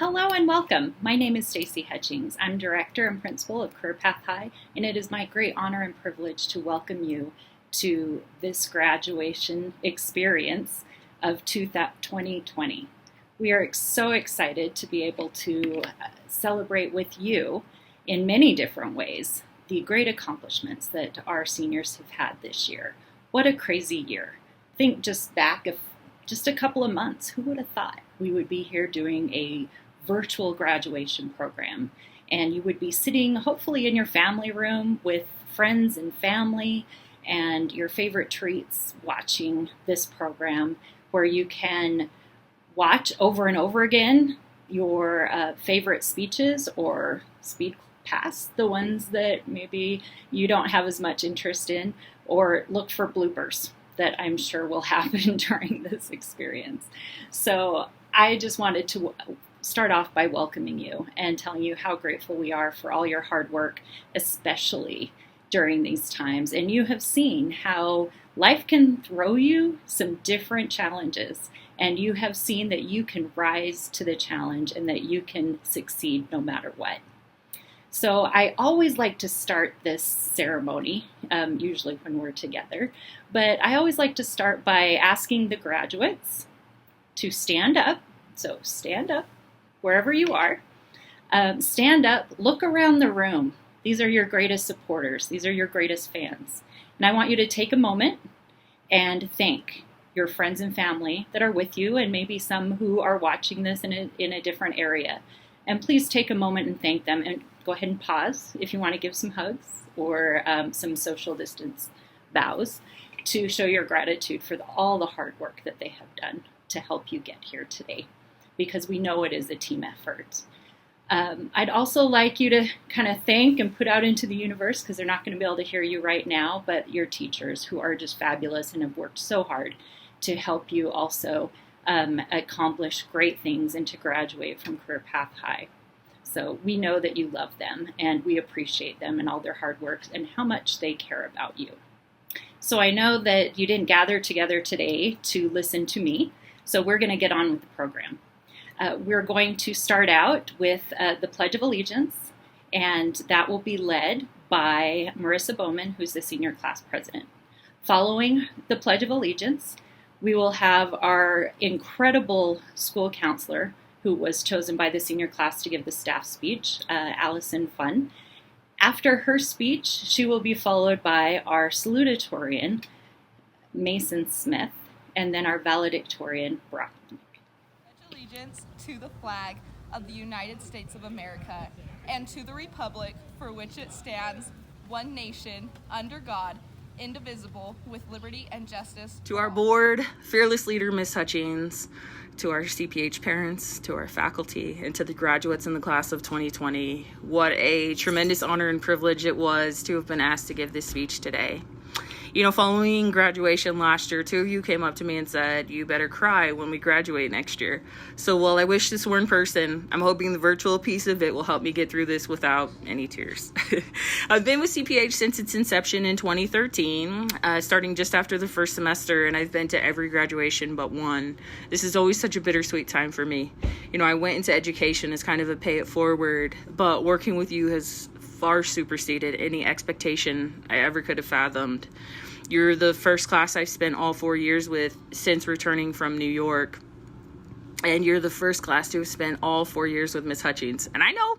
Hello and welcome. My name is Stacy Hutchings. I'm director and principal of Career Path High, and it is my great honor and privilege to welcome you to this graduation experience of 2020. We are so excited to be able to celebrate with you in many different ways the great accomplishments that our seniors have had this year. What a crazy year. Think just back of just a couple of months, who would have thought we would be here doing a virtual graduation program, and you would be sitting hopefully in your family room with friends and family and your favorite treats watching this program where you can watch over and over again your favorite speeches or speed past the ones that maybe you don't have as much interest in, or look for bloopers that I'm sure will happen during this experience. So I just wanted to start off by welcoming you and telling you how grateful we are for all your hard work, especially during these times. And you have seen how life can throw you some different challenges, and you have seen that you can rise to the challenge and that you can succeed no matter what. So I always like to start this ceremony, usually when we're together, but I always like to start by asking the graduates to stand up. So stand up wherever you are. Stand up, look around the room. These are your greatest supporters. These are your greatest fans. And I want you to take a moment and thank your friends and family that are with you, and maybe some who are watching this in a different area. And please take a moment and thank them, and go ahead and pause if you want to give some hugs or some social distance bows to show your gratitude for all the hard work that they have done to help you get here today, because we know it is a team effort. I'd also like you to kind of thank and put out into the universe, because they're not going to be able to hear you right now, but your teachers who are just fabulous and have worked so hard to help you also accomplish great things and to graduate from Career Path High. So we know that you love them, and we appreciate them and all their hard work and how much they care about you. So I know that you didn't gather together today to listen to me, so we're going to get on with the program. We're going to start out with the Pledge of Allegiance, and that will be led by Marissa Bowman, who's the senior class president. Following the Pledge of Allegiance, we will have our incredible school counselor, who was chosen by the senior class to give the staff speech, Allison Funn. After her speech, she will be followed by our salutatorian, Mason Smith, and then our valedictorian, Brock. Allegiance to the flag of the United States of America and to the republic for which it stands, one nation, under God, indivisible, with liberty and justice. To our board, fearless leader, Ms. Hutchings, to our CPH parents, to our faculty, and to the graduates in the class of 2020, what a tremendous honor and privilege it was to have been asked to give this speech today. You know, following graduation last year, two of you came up to me and said, you better cry when we graduate next year. So while I wish this were in person, I'm hoping the virtual piece of it will help me get through this without any tears. I've been with CPH since its inception in 2013, starting just after the first semester, and I've been to every graduation but one. This is always such a bittersweet time for me. You know, I went into education as kind of a pay it forward, but working with you has far superseded any expectation I ever could have fathomed. You're the first class I've spent all 4 years with since returning from New York. And you're the first class to have spent all 4 years with Ms. Hutchings. And I know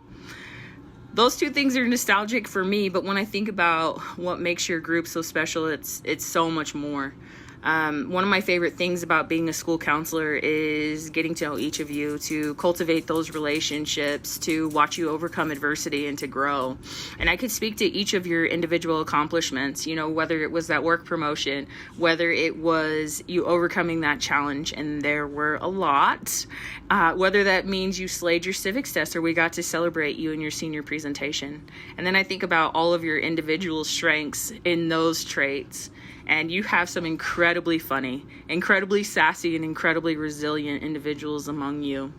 those two things are nostalgic for me, but when I think about what makes your group so special, it's so much more. One of my favorite things about being a school counselor is getting to know each of you, to cultivate those relationships, to watch you overcome adversity and to grow. And I could speak to each of your individual accomplishments, you know, whether it was that work promotion, whether it was you overcoming that challenge, and there were a lot, whether that means you slayed your civics test or we got to celebrate you in your senior presentation. And then I think about all of your individual strengths in those traits. And you have some incredibly funny, incredibly sassy, and incredibly resilient individuals among you.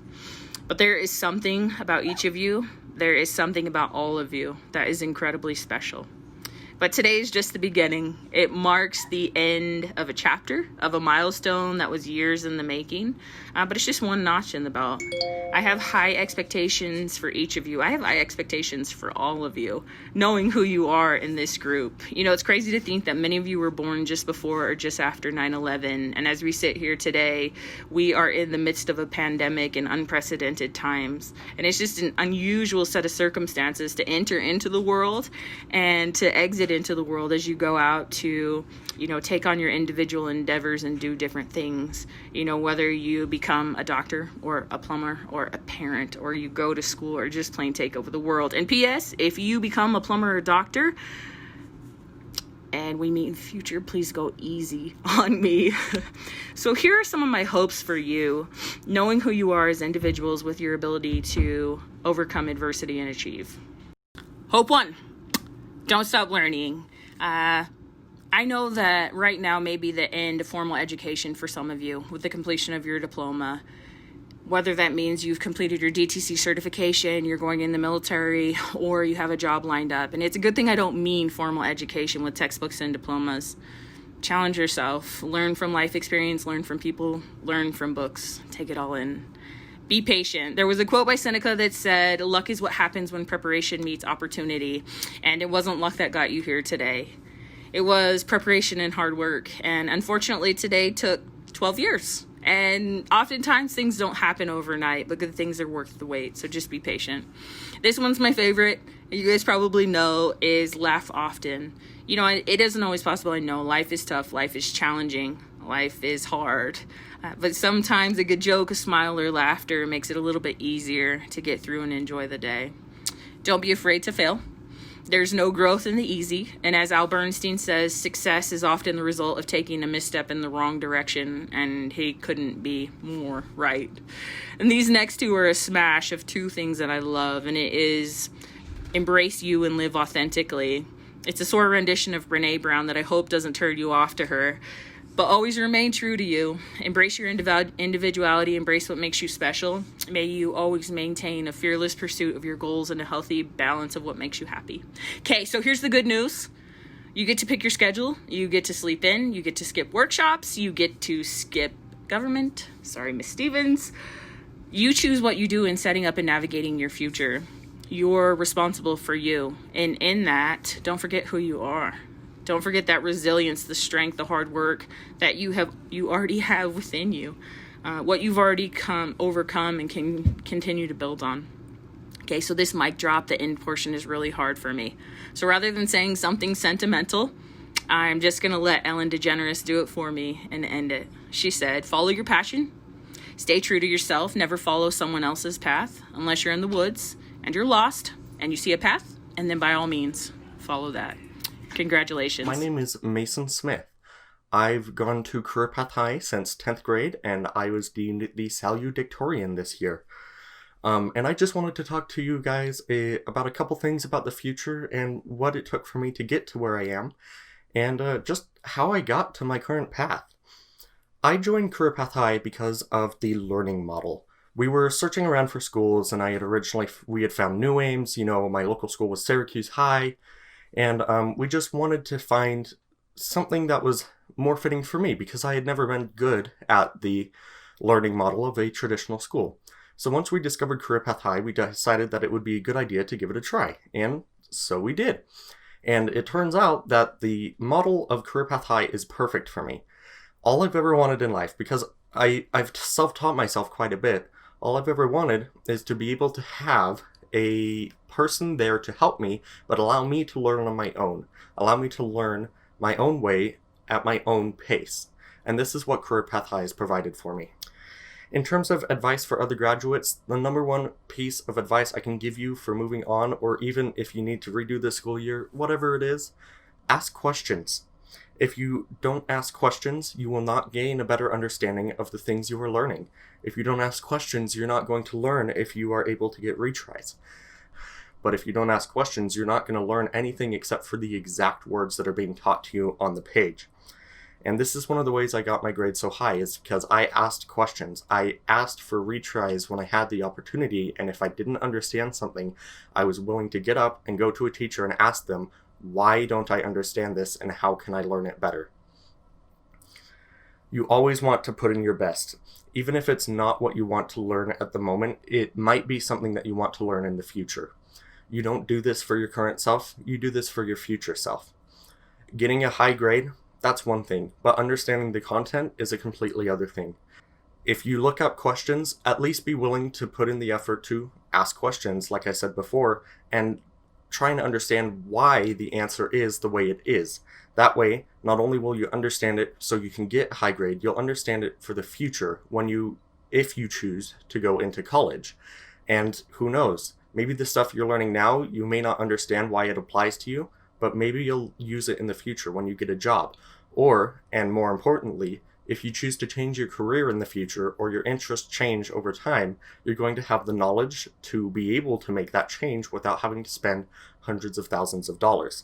But there is something about each of you, there is something about all of you that is incredibly special. But today is just the beginning. It marks the end of a chapter, of a milestone that was years in the making, but it's just one notch in the belt. I have high expectations for each of you. I have high expectations for all of you, knowing who you are in this group. You know, it's crazy to think that many of you were born just before or just after 9/11, and as we sit here today, we are in the midst of a pandemic in unprecedented times, and it's just an unusual set of circumstances to enter into the world and to exit into the world as you go out to, you know, take on your individual endeavors and do different things. You know, whether you become a doctor or a plumber or a parent, or you go to school or just plain take over the world. And P.S., if you become a plumber or a doctor and we meet in the future, please go easy on me. So here are some of my hopes for you, knowing who you are as individuals with your ability to overcome adversity and achieve. Hope 1. Don't stop learning. I know that right now may be the end of formal education for some of you with the completion of your diploma. Whether that means you've completed your DTC certification, you're going in the military, or you have a job lined up. And it's a good thing I don't mean formal education with textbooks and diplomas. Challenge yourself. Learn from life experience, learn from people, learn from books. Take it all in. Be patient. There was a quote by Seneca that said, "Luck is what happens when preparation meets opportunity." And it wasn't luck that got you here today. It was preparation and hard work. And unfortunately, today took 12 years. And oftentimes things don't happen overnight, but good things are worth the wait. So just be patient. This one's my favorite. You guys probably know is laugh often. You know, it isn't always possible. I know life is tough. Life is challenging. Life is hard. But sometimes a good joke, a smile, or laughter makes it a little bit easier to get through and enjoy the day. Don't be afraid to fail. There's no growth in the easy. And as Al Bernstein says, success is often the result of taking a misstep in the wrong direction. And he couldn't be more right. And these next two are a smash of two things that I love. And it is embrace you and live authentically. It's a sort of rendition of Brene Brown that I hope doesn't turn you off to her. But always remain true to you. Embrace your individuality. Embrace what makes you special. May you always maintain a fearless pursuit of your goals and a healthy balance of what makes you happy. Okay, so here's the good news. You get to pick your schedule. You get to sleep in. You get to skip workshops. You get to skip government. Sorry, Miss Stevens. You choose what you do in setting up and navigating your future. You're responsible for you. And in that, don't forget who you are. Don't forget that resilience, the strength, the hard work that you already have within you, what you've already overcome and can continue to build on. Okay, so this mic drop, the end portion is really hard for me. So rather than saying something sentimental, I'm just going to let Ellen DeGeneres do it for me and end it. She said, "Follow your passion. Stay true to yourself. Never follow someone else's path unless you're in the woods and you're lost and you see a path, and then by all means, follow that." Congratulations. My name is Mason Smith. I've gone to Career Path High since 10th grade, and I was deemed the salutatorian this year. And I just wanted to talk to you guys about a couple things about the future and what it took for me to get to where I am, and just how I got to my current path. I joined Career Path High because of the learning model. We were searching around for schools, and we had found New Ames. You know, my local school was Syracuse High. And we just wanted to find something that was more fitting for me because I had never been good at the learning model of a traditional school. So once we discovered Career Path High, we decided that it would be a good idea to give it a try. And so we did. And it turns out that the model of Career Path High is perfect for me. All I've ever wanted in life, because I've self-taught myself quite a bit, all I've ever wanted is to be able to have a person there to help me, but allow me to learn on my own. Allow me to learn my own way at my own pace. And this is what Career Path High has provided for me. In terms of advice for other graduates, the number one piece of advice I can give you for moving on, or even if you need to redo this school year, whatever it is, ask questions. If you don't ask questions, you will not gain a better understanding of the things you are learning. If you don't ask questions, you're not going to learn if you are able to get retries. But if you don't ask questions, you're not going to learn anything except for the exact words that are being taught to you on the page. And this is one of the ways I got my grade so high, is because I asked questions. I asked for retries when I had the opportunity, and if I didn't understand something, I was willing to get up and go to a teacher and ask them, why don't I understand this and how can I learn it better? You always want to put in your best. Even if it's not what you want to learn at the moment, it might be something that you want to learn in the future. You don't do this for your current self, you do this for your future self. Getting a high grade, that's one thing, but understanding the content is a completely other thing. If you look up questions, at least be willing to put in the effort to ask questions, like I said before, and trying to understand why the answer is the way it is. That way, not only will you understand it so you can get high grade, you'll understand it for the future if you choose to go into college. And who knows, maybe the stuff you're learning now, you may not understand why it applies to you, but maybe you'll use it in the future when you get a job. Or, and more importantly, if you choose to change your career in the future or your interests change over time, you're going to have the knowledge to be able to make that change without having to spend hundreds of thousands of dollars.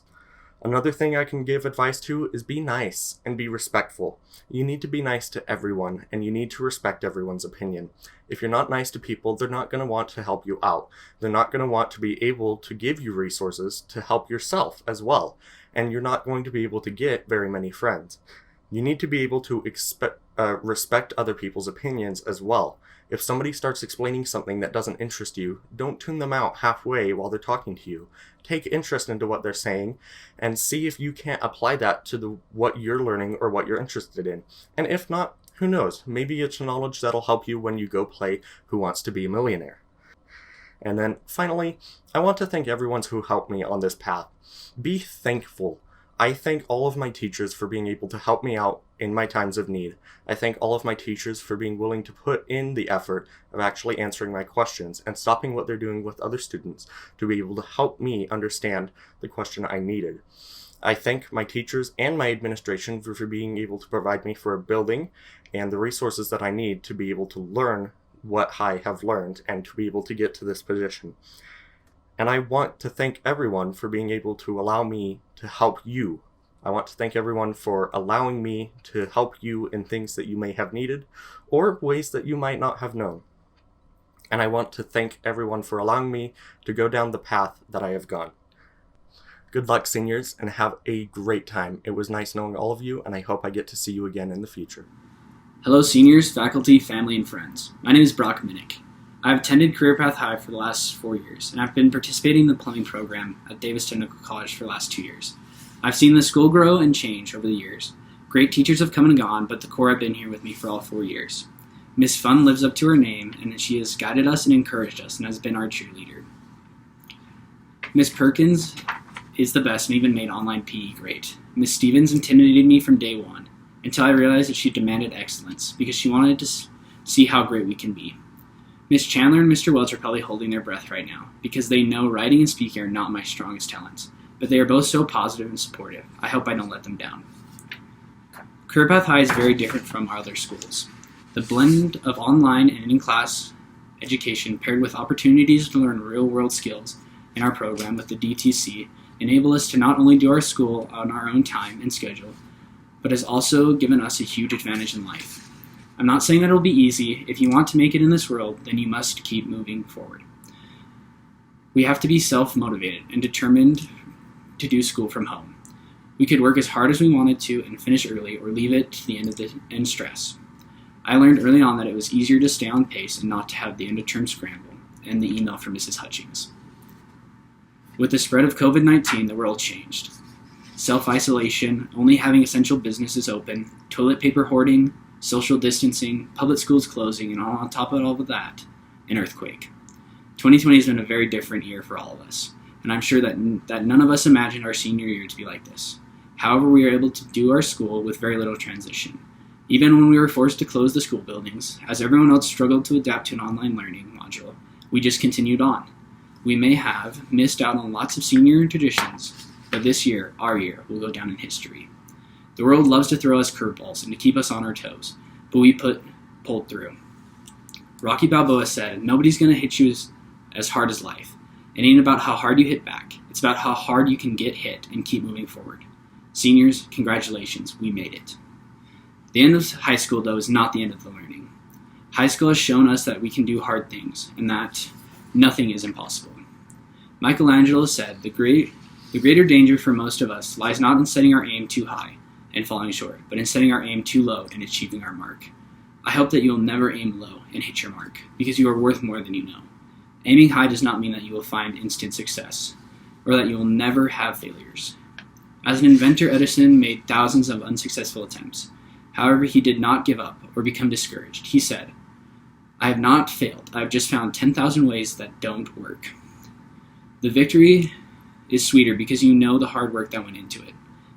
Another thing I can give advice to is be nice and be respectful. You need to be nice to everyone and you need to respect everyone's opinion. If you're not nice to people, they're not going to want to help you out. They're not going to want to be able to give you resources to help yourself as well. And you're not going to be able to get very many friends. You need to be able to respect other people's opinions as well. If somebody starts explaining something that doesn't interest you, don't tune them out halfway while they're talking to you. Take interest into what they're saying and see if you can't apply that to what you're learning or what you're interested in. And if not, who knows? Maybe it's knowledge that'll help you when you go play Who Wants to Be a Millionaire. And then finally, I want to thank everyone who helped me on this path. Be thankful. I thank all of my teachers for being able to help me out in my times of need. I thank all of my teachers for being willing to put in the effort of actually answering my questions and stopping what they're doing with other students to be able to help me understand the question I needed. I thank my teachers and my administration for being able to provide me for a building and the resources that I need to be able to learn what I have learned and to be able to get to this position. And I want to thank everyone for being able to allow me to help you. I want to thank everyone for allowing me to help you in things that you may have needed or ways that you might not have known. And I want to thank everyone for allowing me to go down the path that I have gone. Good luck, seniors, and have a great time. It was nice knowing all of you, and I hope I get to see you again in the future. Hello, seniors, faculty, family, and friends. My name is Brock Minnick. I've attended Career Path High for the last 4 years, and I've been participating in the plumbing program at Davis Technical College for the last 2 years. I've seen the school grow and change over the years. Great teachers have come and gone, but the core have been here with me for all 4 years. Miss Fun lives up to her name, and she has guided us and encouraged us and has been our cheerleader. Miss Perkins is the best and even made online PE great. Miss Stevens intimidated me from day one, until I realized that she demanded excellence, because she wanted to see how great we can be. Miss Chandler and Mr. Welch are probably holding their breath right now, because they know writing and speaking are not my strongest talents, but they are both so positive and supportive. I hope I don't let them down. Career Path High is very different from our other schools. The blend of online and in-class education paired with opportunities to learn real-world skills in our program with the DTC enable us to not only do our school on our own time and schedule, but has also given us a huge advantage in life. I'm not saying that it'll be easy. If you want to make it in this world, then you must keep moving forward. We have to be self-motivated and determined to do school from home. We could work as hard as we wanted to and finish early or leave it to the end of in stress. I learned early on that it was easier to stay on pace and not to have the end-of-term scramble and the email from Mrs. Hutchings. With the spread of COVID-19, the world changed. Self-isolation, only having essential businesses open, toilet paper hoarding, social distancing, public schools closing, and on top of all of that, an earthquake. 2020 has been a very different year for all of us, and I'm sure that none of us imagined our senior year to be like this. However, we were able to do our school with very little transition. Even when we were forced to close the school buildings, as everyone else struggled to adapt to an online learning module, we just continued on. We may have missed out on lots of senior traditions, but this year, our year, will go down in history. The world loves to throw us curveballs and to keep us on our toes, but we pulled through. Rocky Balboa said, "Nobody's going to hit you as hard as life. It ain't about how hard you hit back. It's about how hard you can get hit and keep moving forward." Seniors, congratulations, we made it. The end of high school, though, is not the end of the learning. High school has shown us that we can do hard things and that nothing is impossible. Michelangelo said, the The greater danger for most of us lies not in setting our aim too high and falling short, but in setting our aim too low and achieving our mark. I hope that you will never aim low and hit your mark, because you are worth more than you know. Aiming high does not mean that you will find instant success, or that you will never have failures. As an inventor, Edison made thousands of unsuccessful attempts. However, he did not give up or become discouraged. He said, "I have not failed. I have just found 10,000 ways that don't work." The victory is sweeter because you know the hard work that went into it.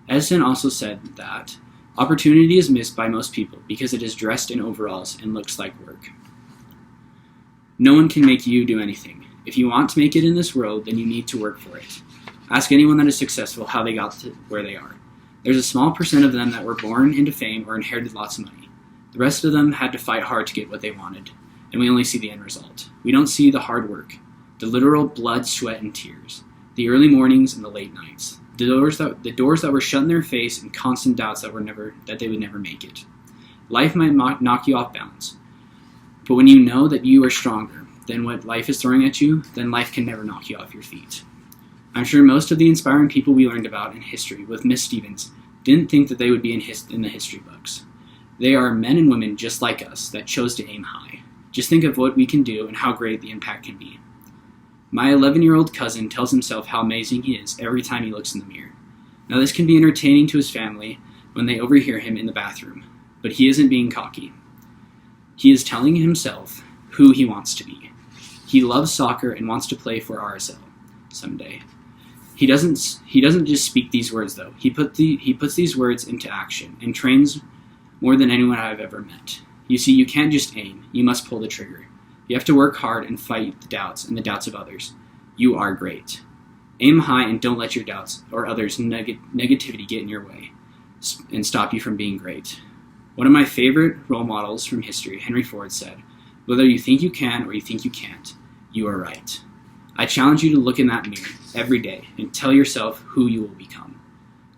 Edison also said that opportunity is missed by most people because it is dressed in overalls and looks like work. No one can make you do anything. If you want to make it in this world, then you need to work for it. Ask anyone that is successful how they got to where they are. There's a small percent of them that were born into fame or inherited lots of money. The rest of them had to fight hard to get what they wanted, and we only see the end result. We don't see the hard work, the literal blood, sweat, and tears, the early mornings and the late nights, the doors that were shut in their face, and constant doubts that they would never make it. Life might knock you off balance, but when you know that you are stronger than what life is throwing at you, then life can never knock you off your feet. I'm sure most of the inspiring people we learned about in history with Miss Stevens didn't think that they would be in the history books. They are men and women just like us that chose to aim high. Just think of what we can do and how great the impact can be. My 11-year-old cousin tells himself how amazing he is every time he looks in the mirror. Now this can be entertaining to his family when they overhear him in the bathroom, but he isn't being cocky. He is telling himself who he wants to be. He loves soccer and wants to play for RSL someday. He doesn't just speak these words though. He puts these words into action and trains more than anyone I've ever met. You see, you can't just aim, you must pull the trigger. You have to work hard and fight the doubts and the doubts of others. You are great. Aim high and don't let your doubts or others' negativity get in your way and stop you from being great. One of my favorite role models from history, Henry Ford, said, "Whether you think you can or you think you can't, you are right." I challenge you to look in that mirror every day and tell yourself who you will become.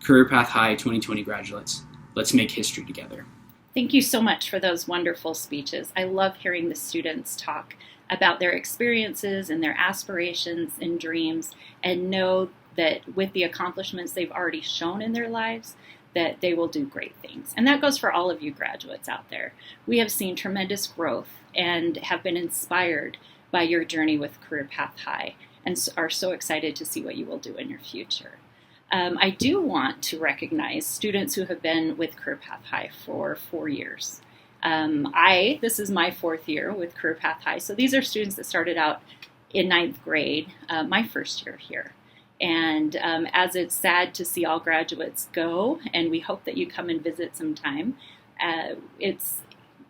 Career Path High 2020 graduates, let's make history together. Thank you so much for those wonderful speeches. I love hearing the students talk about their experiences and their aspirations and dreams, and know that with the accomplishments they've already shown in their lives, that they will do great things. And that goes for all of you graduates out there. We have seen tremendous growth and have been inspired by your journey with Career Path High, and are so excited to see what you will do in your future. I do want to recognize students who have been with Career Path High for 4 years. This is my 4th year with Career Path High, so these are students that started out in 9th grade, my first year here. And as it's sad to see all graduates go, and we hope that you come and visit sometime, it's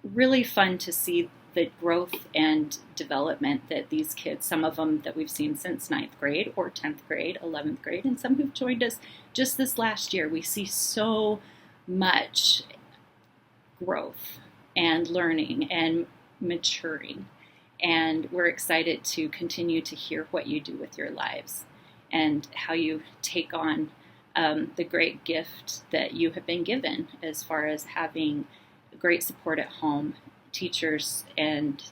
really fun to see the growth and development that these kids, some of them that we've seen since 9th grade or 10th grade, 11th grade, and some who've joined us just this last year. We see so much growth and learning and maturing, and we're excited to continue to hear what you do with your lives and how you take on the great gift that you have been given as far as having great support at home, teachers and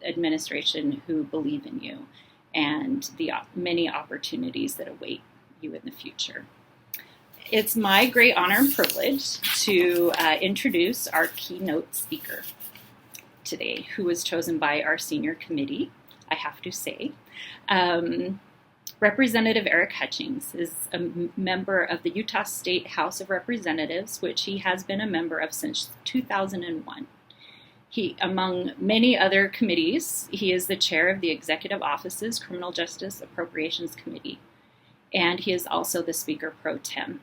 administration who believe in you, and the many opportunities that await you in the future. It's my great honor and privilege to introduce our keynote speaker today, who was chosen by our senior committee, I have to say. Representative Eric Hutchings is a member of the Utah State House of Representatives, which he has been a member of since 2001. He, among many other committees, he is the chair of the Executive Office's Criminal Justice Appropriations Committee, and he is also the Speaker Pro Tem.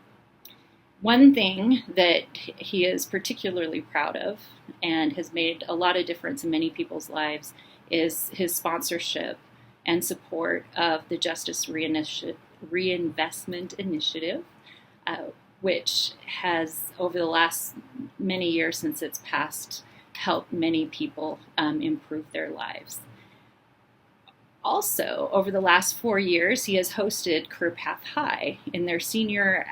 One thing that he is particularly proud of and has made a lot of difference in many people's lives is his sponsorship and support of the Justice Reinvestment Initiative, which has, over the last many years since it's passed, helped many people improve their lives. Also, over the last 4 years, he has hosted Career Path High in their senior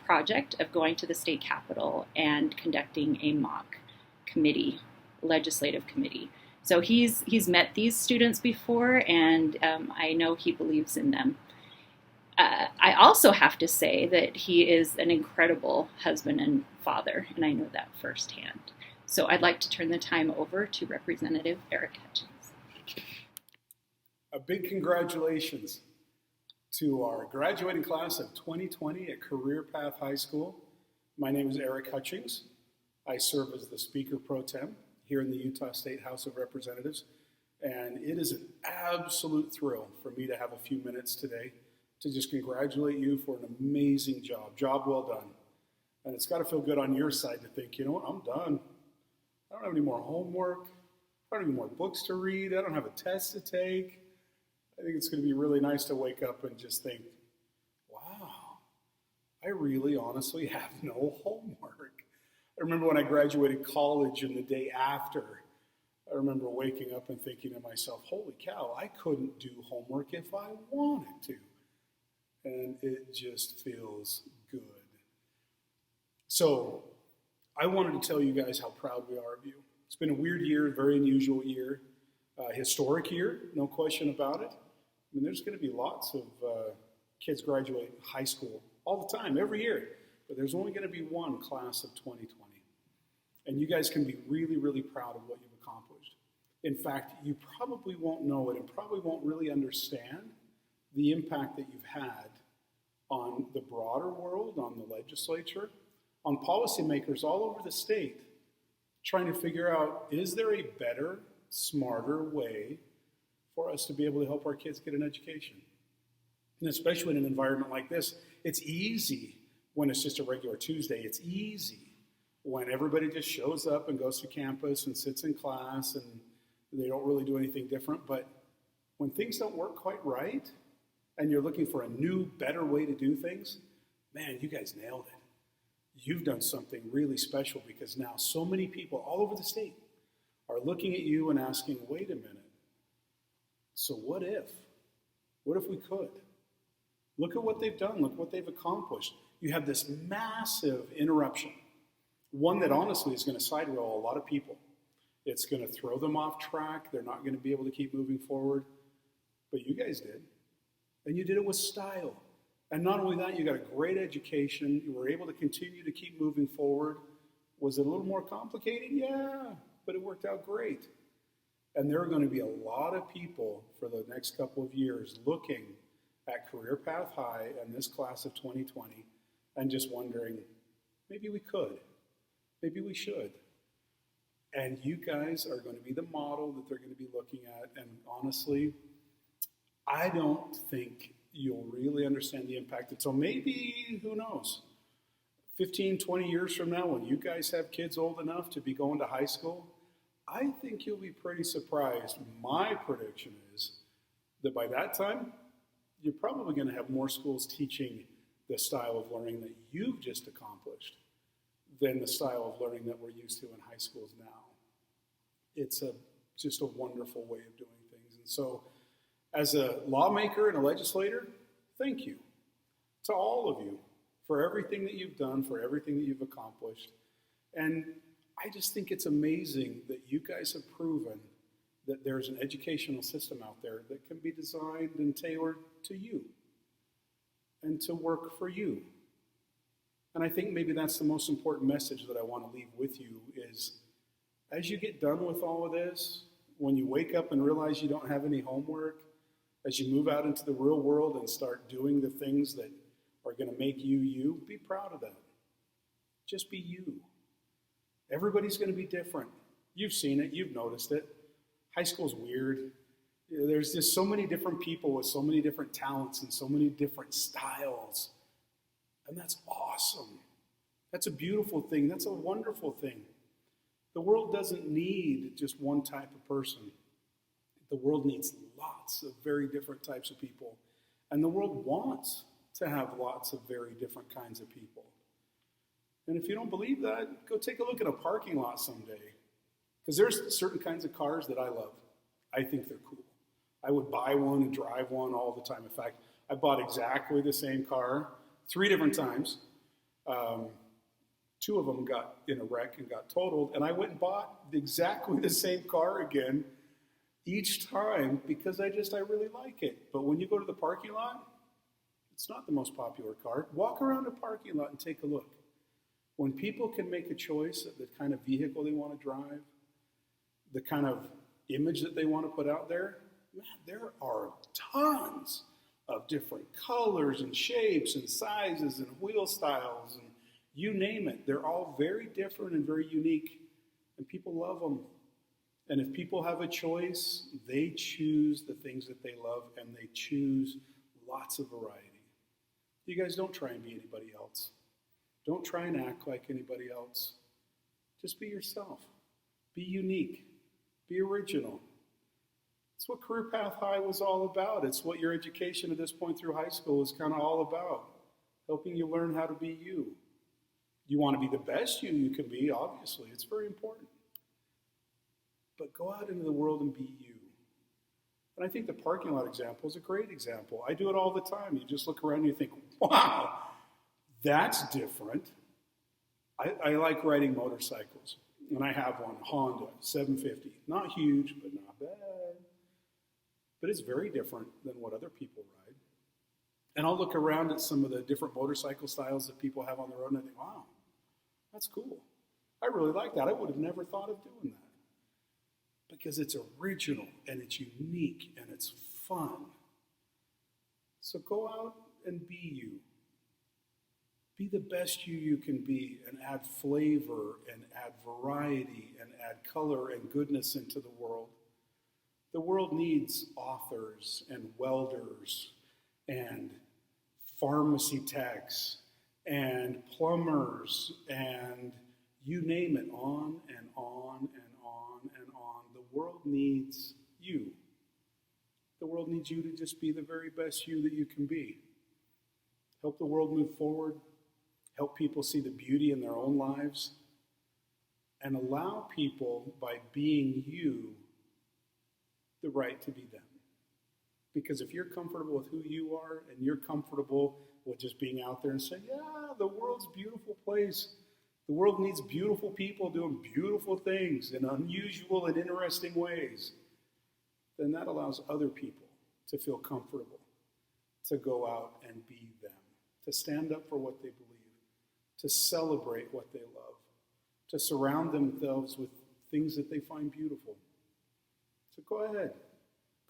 project of going to the state capitol and conducting a mock committee, legislative committee. So he's met these students before, and I know he believes in them. I also have to say that he is an incredible husband and father, and I know that firsthand. So I'd like to turn the time over to Representative Eric Hutchings. A big congratulations to our graduating class of 2020 at Career Path High School. My name is Eric Hutchings. I serve as the Speaker Pro Tem here in the Utah State House of Representatives, and it is an absolute thrill for me to have a few minutes today to just congratulate you for an amazing job well done. And it's got to feel good on your side to think, you know what, I'm done. I don't have any more homework. I don't have any more books to read. I don't have a test to take. I think it's going to be really nice to wake up and just think, wow, I really honestly have no homework. I remember when I graduated college and the day after, I remember waking up and thinking to myself, holy cow, I couldn't do homework if I wanted to. And it just feels good. So I wanted to tell you guys how proud we are of you. It's been a weird year, very unusual year, historic year, no question about it. I mean, there's going to be lots of kids graduate high school all the time, every year. But there's only going to be one class of 2020. And you guys can be really, really proud of what you've accomplished. In fact, you probably won't know it and probably won't really understand the impact that you've had on the broader world, on the legislature, on policymakers all over the state, trying to figure out, is there a better, smarter way for us to be able to help our kids get an education? And especially in an environment like this, it's easy when it's just a regular Tuesday. It's easy when everybody just shows up and goes to campus and sits in class and they don't really do anything different. But when things don't work quite right and you're looking for a new, better way to do things, man, you guys nailed it. You've done something really special because now so many people all over the state are looking at you and asking, wait a minute, so what if? What if we could? Look at what they've done. Look what they've accomplished. You have this massive interruption, one that honestly is going to side roll a lot of people. It's going to throw them off track. They're not going to be able to keep moving forward. But you guys did. And you did it with style. And not only that, you got a great education. You were able to continue to keep moving forward. Was it a little more complicated? Yeah, but it worked out great. And there are going to be a lot of people for the next couple of years looking at Career Path High and this class of 2020 and just wondering, maybe we could, maybe we should. And you guys are going to be the model that they're going to be looking at. And honestly, I don't think you'll really understand the impact until maybe, who knows, 15, 20 years from now when you guys have kids old enough to be going to high school, I think you'll be pretty surprised. My prediction is that by that time, you're probably going to have more schools teaching the style of learning that you've just accomplished than the style of learning that we're used to in high schools now. It's just a wonderful way of doing things. And so as a lawmaker and a legislator, thank you to all of you for everything that you've done, for everything that you've accomplished. And I just think it's amazing that you guys have proven that there's an educational system out there that can be designed and tailored to you and to work for you. And I think maybe that's the most important message that I want to leave with you is as you get done with all of this, when you wake up and realize you don't have any homework, as you move out into the real world and start doing the things that are going to make you you, be proud of that. Just be you. Everybody's going to be different. You've seen it. You've noticed it. High school's weird. There's just so many different people with so many different talents and so many different styles. And that's awesome. That's a beautiful thing. That's a wonderful thing. The world doesn't need just one type of person. The world needs lots of very different types of people. And the world wants to have lots of very different kinds of people. And if you don't believe that, go take a look at a parking lot someday. Because there's certain kinds of cars that I love. I think they're cool. I would buy one and drive one all the time. In fact, I bought exactly the same car 3 different times. 2 of them got in a wreck and got totaled. And I went and bought exactly the same car again each time because I really like it. But when you go to the parking lot, It's not the most popular car. Walk around a parking lot and take a look. When people can make a choice of the kind of vehicle they want to drive, the kind of image that they want to put out there, man, there are tons of different colors and shapes and sizes and wheel styles and you name it. They're all very different and very unique, and people love them. And if people have a choice, they choose the things that they love, and they choose lots of variety. You guys don't try and be anybody else. Don't try and act like anybody else. Just be yourself. Be unique. Be original. It's what Career Path High was all about. It's what your education at this point through high school is kind of all about. Helping you learn how to be you. You want to be the best you can be, obviously. It's very important. But go out into the world and be you. And I think the parking lot example is a great example. I do it all the time. You just look around and you think, wow, that's different. I like riding motorcycles. And I have one, Honda 750. Not huge, but not bad. But it's very different than what other people ride. And I'll look around at some of the different motorcycle styles that people have on the road and I think, wow, that's cool. I really like that. I would have never thought of doing that. Because it's original and it's unique and it's fun. So go out and be you. Be the best you can be and add flavor and add variety and add color and goodness into the world. The world needs authors and welders and pharmacy techs and plumbers and you name it, on and on and on and on. The world needs you. The world needs you to just be the very best you that you can be. Help the world move forward. Help people see the beauty in their own lives. And allow people, by being you, the right to be them. Because if you're comfortable with who you are and you're comfortable with just being out there and saying, yeah, the world's a beautiful place. The world needs beautiful people doing beautiful things in unusual and interesting ways. Then that allows other people to feel comfortable, to go out and be them, to stand up for what they believe, to celebrate what they love, to surround themselves with things that they find beautiful. So go ahead,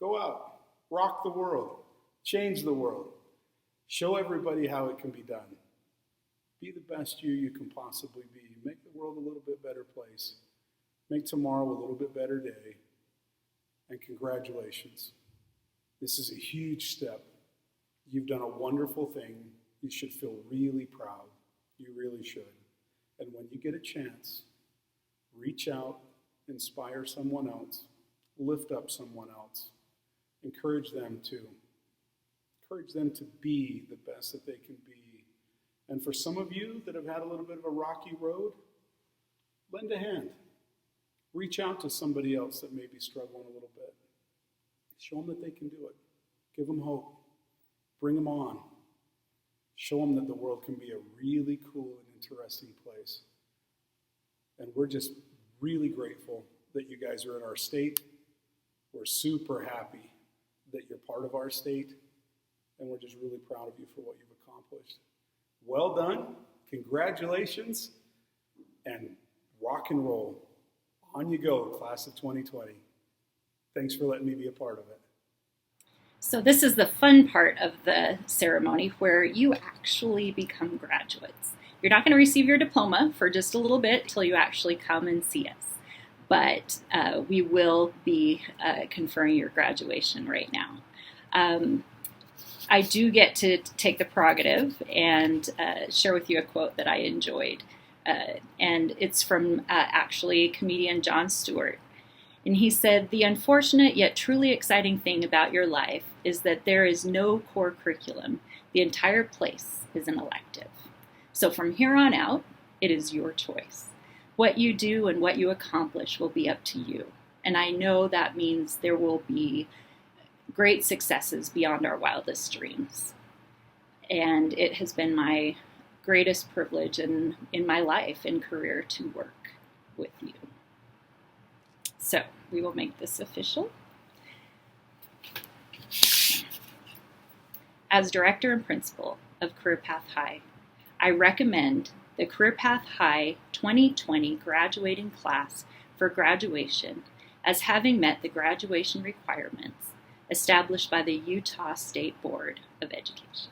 go out, rock the world, change the world, show everybody how it can be done. Be the best you can possibly be. Make the world a little bit better place. Make tomorrow a little bit better day. And congratulations. This is a huge step. You've done a wonderful thing. You should feel really proud. You really should. And when you get a chance, reach out, inspire someone else, lift up someone else, encourage them to be the best that they can be. And for some of you that have had a little bit of a rocky road, lend a hand. Reach out to somebody else that may be struggling a little bit. Show them that they can do it. Give them hope. Bring them on. Show them that the world can be a really cool and interesting place. And we're just really grateful that you guys are in our state. We're super happy that you're part of our state. And we're just really proud of you for what you've accomplished. Well done. Congratulations. And rock and roll. On you go, class of 2020. Thanks for letting me be a part of it. So this is the fun part of the ceremony where you actually become graduates. You're not going to receive your diploma for just a little bit till you actually come and see us. But we will be conferring your graduation right now. I do get to take the prerogative and share with you a quote that I enjoyed. And it's from actually comedian Jon Stewart. And he said, "The unfortunate yet truly exciting thing about your life is that there is no core curriculum. The entire place is an elective. So from here on out, it is your choice. What you do and what you accomplish will be up to you. And I know that means there will be great successes beyond our wildest dreams. And it has been my greatest privilege in my life and career to work with you." So we will make this official. As director and principal of Career Path High, I recommend the Career Path High 2020 graduating class for graduation as having met the graduation requirements established by the Utah State Board of Education.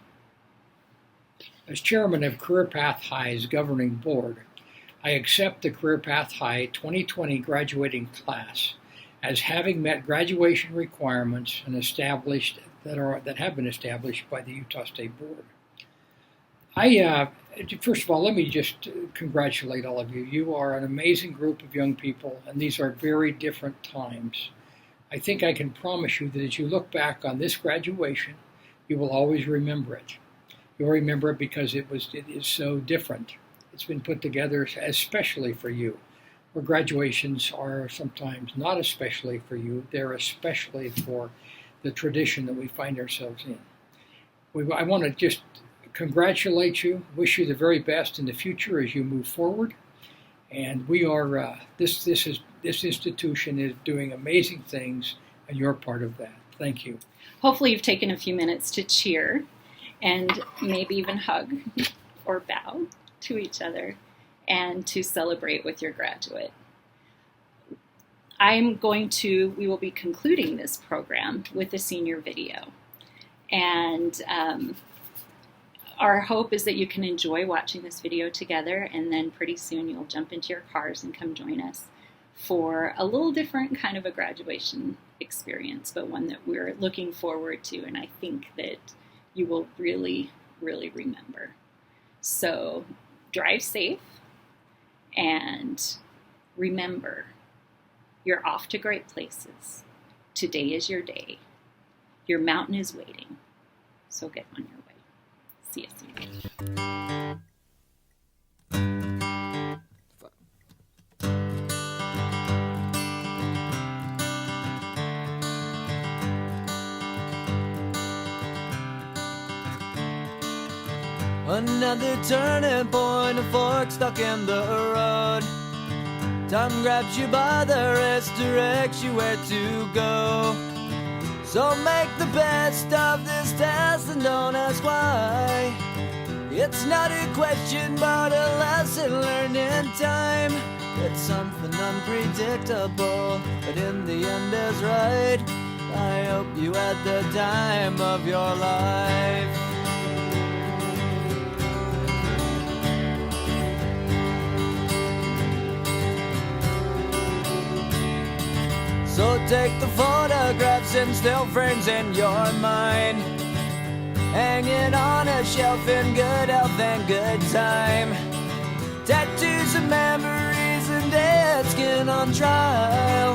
As chairman of Career Path High's governing board, I accept the Career Path High 2020 graduating class as having met graduation requirements and established that have been established by the Utah State Board. First of all, let me just congratulate all of you. You are an amazing group of young people, and these are very different times. I think I can promise you that as you look back on this graduation, you will always remember it. You'll remember it because it is so different. It's been put together especially for you. Where graduations are sometimes not especially for you, they're especially for the tradition that we find ourselves in. I want to just congratulate you, wish you the very best in the future as you move forward. And we are, this institution is doing amazing things, and you're part of that. Thank you. Hopefully you've taken a few minutes to cheer and maybe even hug or bow to each other and to celebrate with your graduate. We will be concluding this program with a senior video. And our hope is that you can enjoy watching this video together, and then pretty soon you'll jump into your cars and come join us for a little different kind of a graduation experience, but one that we're looking forward to, and I think that you will really, really remember. So drive safe, and remember, you're off to great places. Today is your day. Your mountain is waiting, so get on your way. See you soon. Another turning point, a fork stuck in the road. Time grabs you by the wrist, directs you where to go. So make the best of this test and don't ask why. It's not a question but a lesson learned in time. It's something unpredictable, but in the end is right. I hope you had the time of your life. So take the photographs and still frames in your mind, hanging on a shelf in good health and good time. Tattoos of memories and dead skin on trial.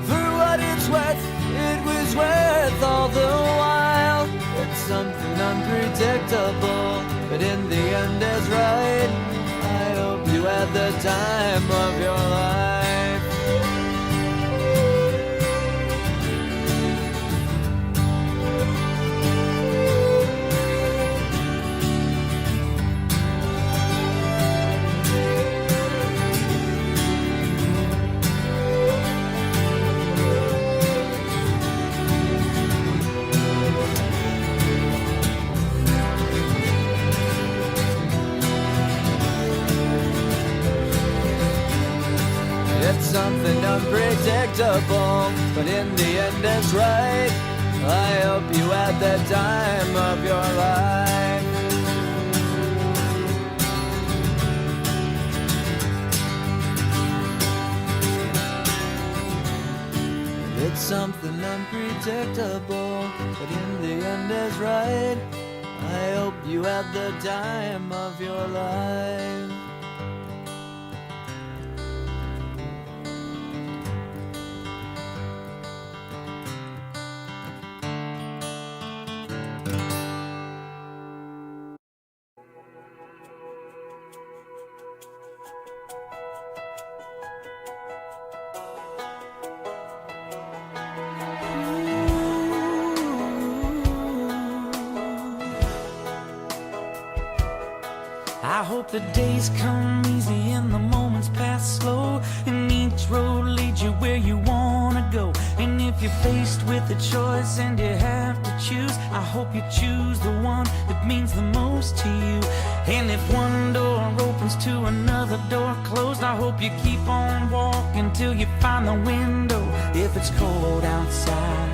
For what it's worth, it was worth all the while. It's something unpredictable, but in the end is right. I hope you had the time of your life. Something unpredictable, but in the end is right. I hope you had the time of your life. It's something unpredictable, but in the end is right. I hope you had the time of your life. I hope the days come easy and the moments pass slow, and each road leads you where you wanna go. And if you're faced with a choice and you have to choose, choose. I hope you choose the one that means the most to you. And if one door opens to another door closed, I hope you keep on walking till you find the window. If it's cold outside,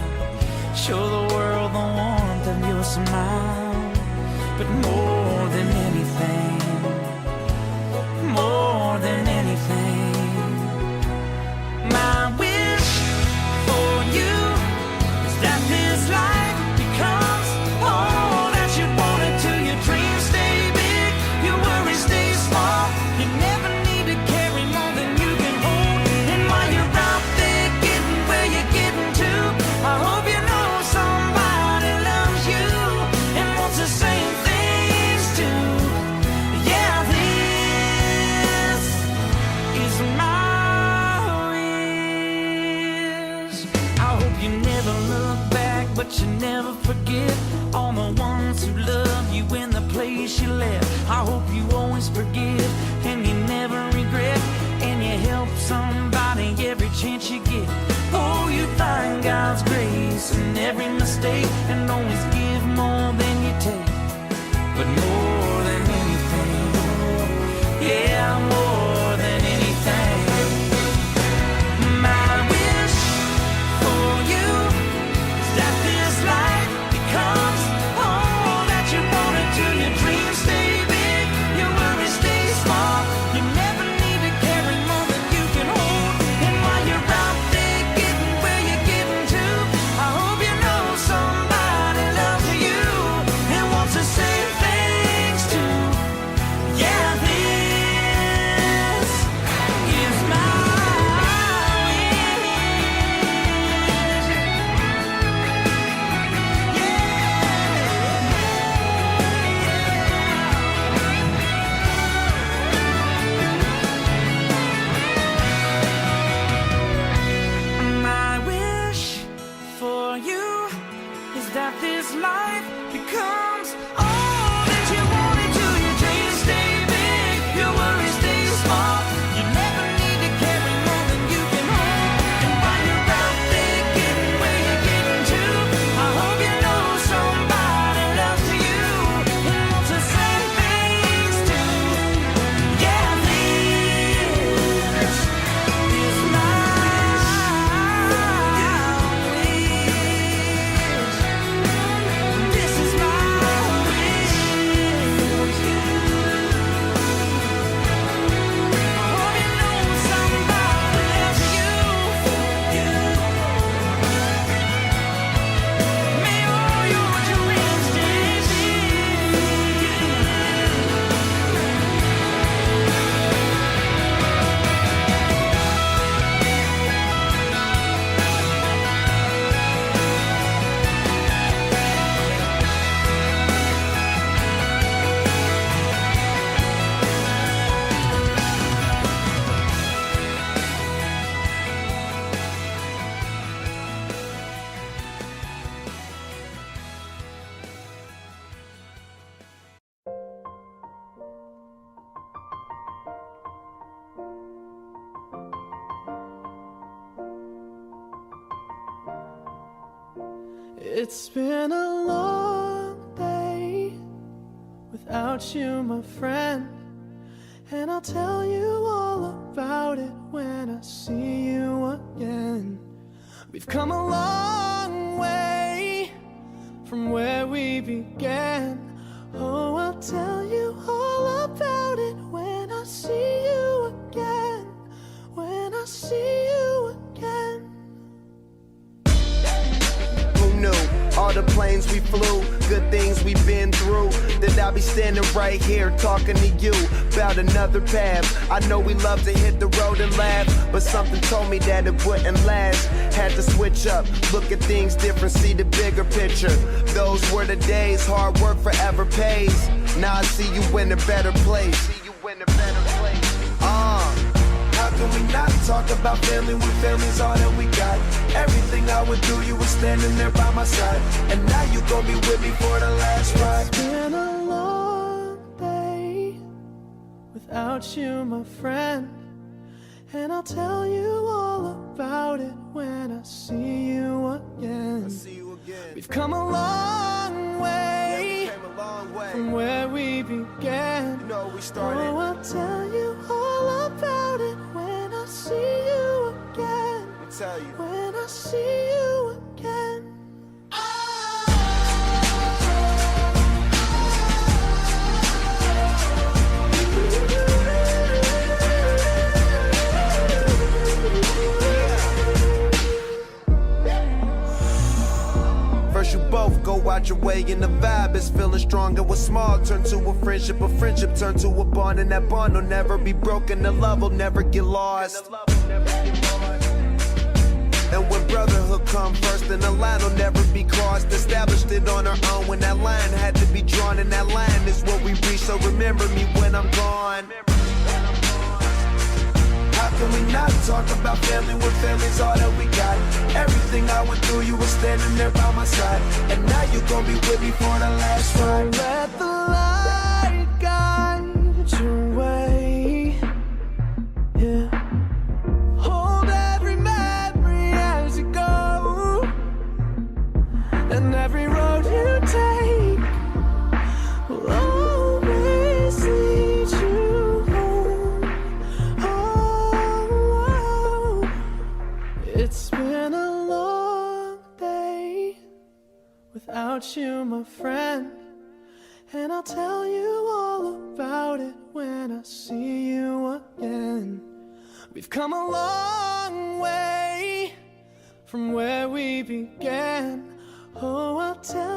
show the world the warmth of your smile. But more than anything, more than anything, my wish for you is that this life becomes all that you wanted to. Your dreams stay big, your worries stay small. You never need to carry more than you can hold. And while you're out there getting where you're getting to, I hope you know somebody loves you and wants the same things too. Yeah, this is my wish. I hope you never look back, but you never forget all the ones who love you in the place you left. I hope you always forgive and you never regret, and you help somebody every chance you get. Oh, you find God's grace in every mistake and always give more than you take. But more than anything, yeah, more than anything, my wish for you is that this life becomes all that you wanted to. Your dreams stay big, your worries stay small. You never need to carry more than you can hold. And while you're out there getting where you're getting to, I hope you know somebody loves you and wants the same things too. Yeah, this is my My wish for you is that this life becomes all that you wanted to. Your dreams stay big, your worries stay small. You never need to carry more than you can hold. And while you're out there getting where you're getting to, I hope you know somebody loves you and wants the same things too. Yeah, this is my wish. This is my wish for you. I hope you know somebody loves you. May all your dreams stay big. It's been a long day without you, my friend, and I'll tell you all about it when I see you again. We've come a long way from where we began. Oh, I'll tell you all about it when I see you again. When I see you again. Who knew? All the planes we flew, good things we've been through, that I'll be standing right here talking to you about another path. I know we love to hit the road and laugh, but something told me that it wouldn't last. Had to switch up, look at things different, see the bigger picture. Those were the days, hard work forever pays. Now I see you in a better place. How can we not talk about family when family's all that we got? Everything I would do, you were standing there by my side, and now you gon' be with me for the last ride. It's been a long day without you, my friend, and I'll tell you all about it when I see you again. We've come a long way from where we began. We started. Oh, I'll tell you all about it when I see you again. Tell you. When I see you again. First you both go out your way and the vibe is feeling strong. And what's small turn to a friendship turn to a bond, and that bond will never be broken, the love will never get lost. And when brotherhood come first, then the line will never be crossed. Established it on our own when that line had to be drawn, and that line is what we reach, so remember me when I'm gone. How can we not talk about family when family's all that we got? Everything I went through, you were standing there by my side, and now you gon' be with me for the last ride. Let the light guide your way. Yeah. Hold every memory as you go, and every road you take will always lead you home. Oh, it's been a long day without you, my friend, and I'll tell you all about it when I see you again. We've come a long way from where we began. Oh, I'll tell